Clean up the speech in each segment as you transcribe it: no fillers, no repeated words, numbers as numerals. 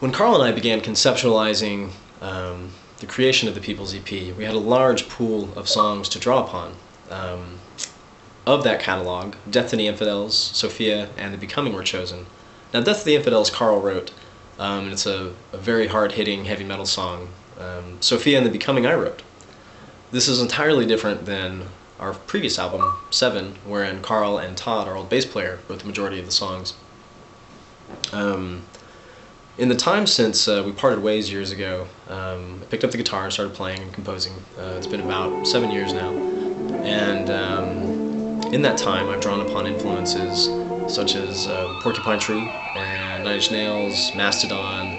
When Carl and I began conceptualizing the creation of the People's EP, we had a large pool of songs to draw upon. Of that catalog, Death to the Infidels, Sophia, and The Becoming were chosen. Now, Death to the Infidels Carl wrote, and it's a very hard-hitting heavy metal song. Sophia and The Becoming I wrote. This is entirely different than our previous album, Seven, wherein Carl and Todd, our old bass player, wrote the majority of the songs. In the time since we parted ways years ago, I picked up the guitar and started playing and composing. It's been about 7 years now. And in that time, I've drawn upon influences such as Porcupine Tree and Nine Inch Nails, Mastodon,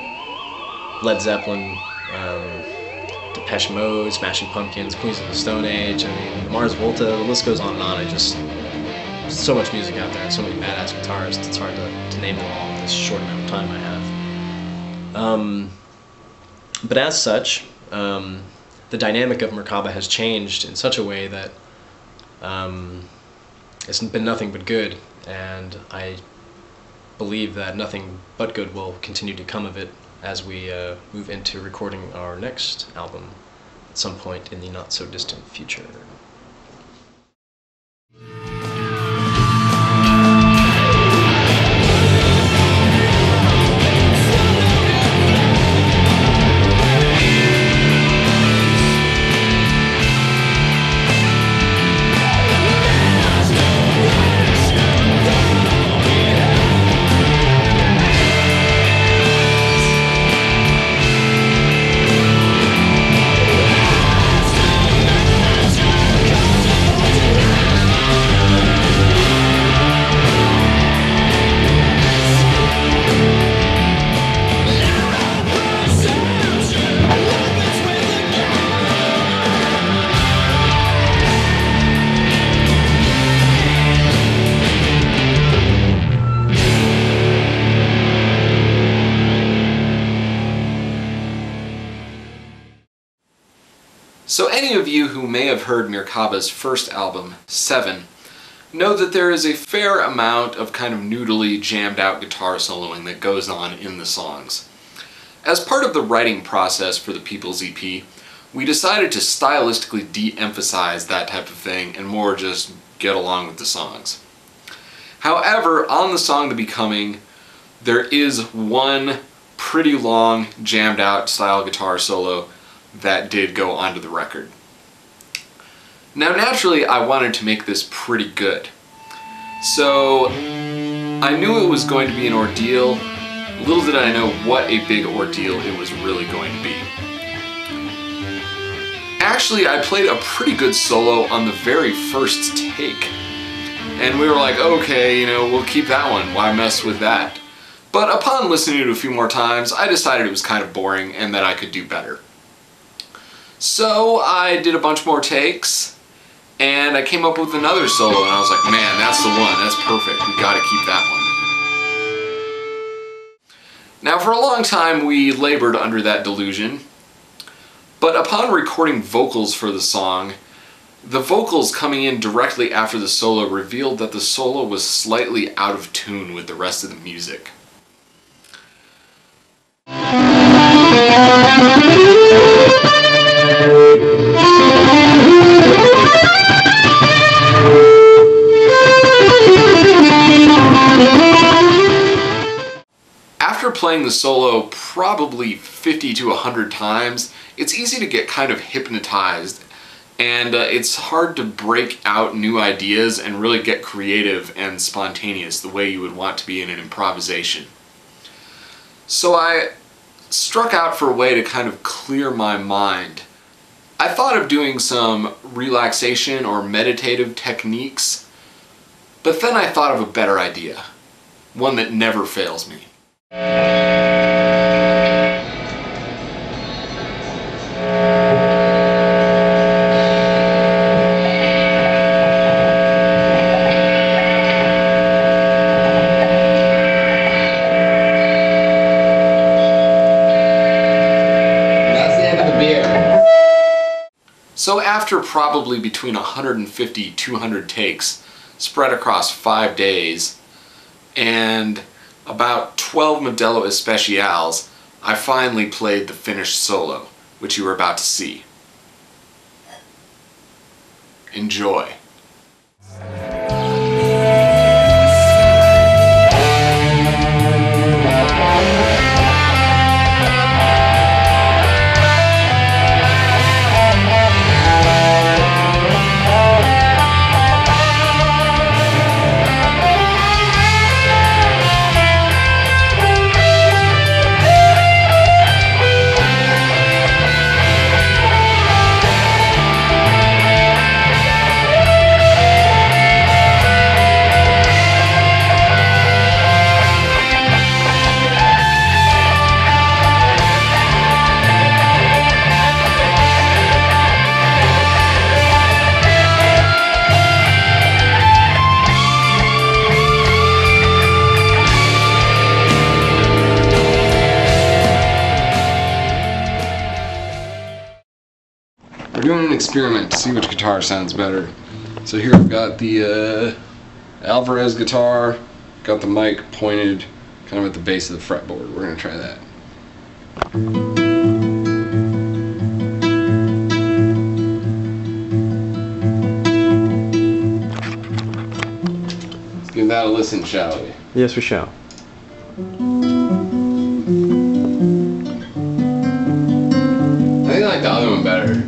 Led Zeppelin, Depeche Mode, Smashing Pumpkins, Queens of the Stone Age, I mean, Mars Volta, the list goes on and on. So much music out there, so many badass guitarists, it's hard to name them all in this short amount of time I have. But as such, the dynamic of Merkaba has changed in such a way that it's been nothing but good, and I believe that nothing but good will continue to come of it as we move into recording our next album at some point in the not-so-distant future. So any of you who may have heard Merkaba's first album, Seven, know that there is a fair amount of kind of noodly, jammed out guitar soloing that goes on in the songs. As part of the writing process for the People's EP, we decided to stylistically de-emphasize that type of thing and more just get along with the songs. However, on the song The Becoming, there is one pretty long, jammed out style guitar solo that did go onto the record. Now naturally I wanted to make this pretty good. So I knew it was going to be an ordeal. Little did I know what a big ordeal it was really going to be. Actually, I played a pretty good solo on the very first take. And we were like, okay, you know, we'll keep that one. Why mess with that? But upon listening to it a few more times, I decided it was kind of boring and that I could do better. So I did a bunch more takes, and I came up with another solo, and I was like, man, that's the one, that's perfect, we gotta keep that one. Now for a long time we labored under that delusion, but upon recording vocals for the song, the vocals coming in directly after the solo revealed that the solo was slightly out of tune with the rest of the music. After playing the solo probably 50 to 100 times, it's easy to get kind of hypnotized, and it's hard to break out new ideas and really get creative and spontaneous the way you would want to be in an improvisation. So I struck out for a way to kind of clear my mind. I thought of doing some relaxation or meditative techniques, but then I thought of a better idea, one that never fails me. So after probably between 150 200 takes spread across 5 days and about 12 Modelo Especials, I finally played the finished solo, which you are about to see. Enjoy. We're doing an experiment to see which guitar sounds better. So here I've got the Alvarez guitar, got the mic pointed kind of at the base of the fretboard. We're going to try that. Let's give that a listen, shall we? Yes, we shall. I think I like the other one better.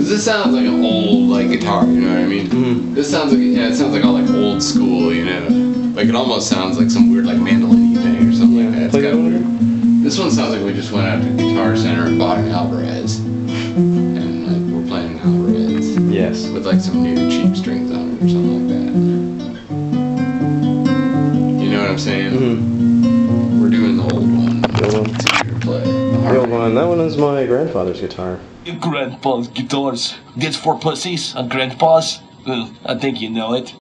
This sounds like an old guitar, you know what I mean? Mm-hmm. This sounds like it sounds like all old school, you know. Like it almost sounds like some weird mandolin thing or something like that. It's kind of weird. This one sounds like we just went out to Guitar Center and bought an Alvarez, and we're playing an Alvarez. Yes. With some new cheap strings on it or something like that. You know what I'm saying? Mm-hmm. We're doing the old one. The old one. It's easier to play. The old one. That one is my grandfather's guitar. Grandpa's guitars. This for pussies and grandpa's? I think you know it.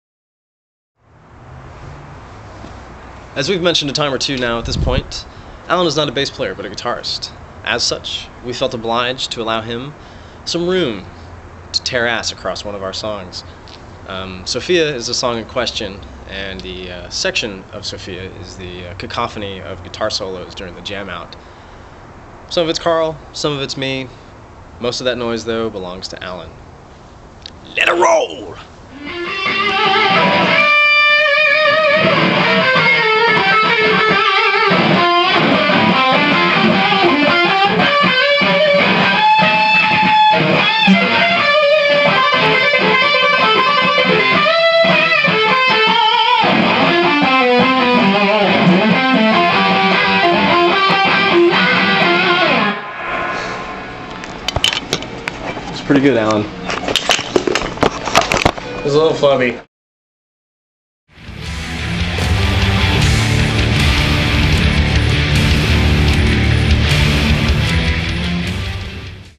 As we've mentioned a time or two now at this point, Alan is not a bass player but a guitarist. As such, we felt obliged to allow him some room to tear ass across one of our songs. Sophia is the song in question, and the section of Sophia is the cacophony of guitar solos during the jam out. Some of it's Carl, some of it's me. Most of that noise, though, belongs to Alan. Let it roll! Pretty good, Alan. It was a little flubby.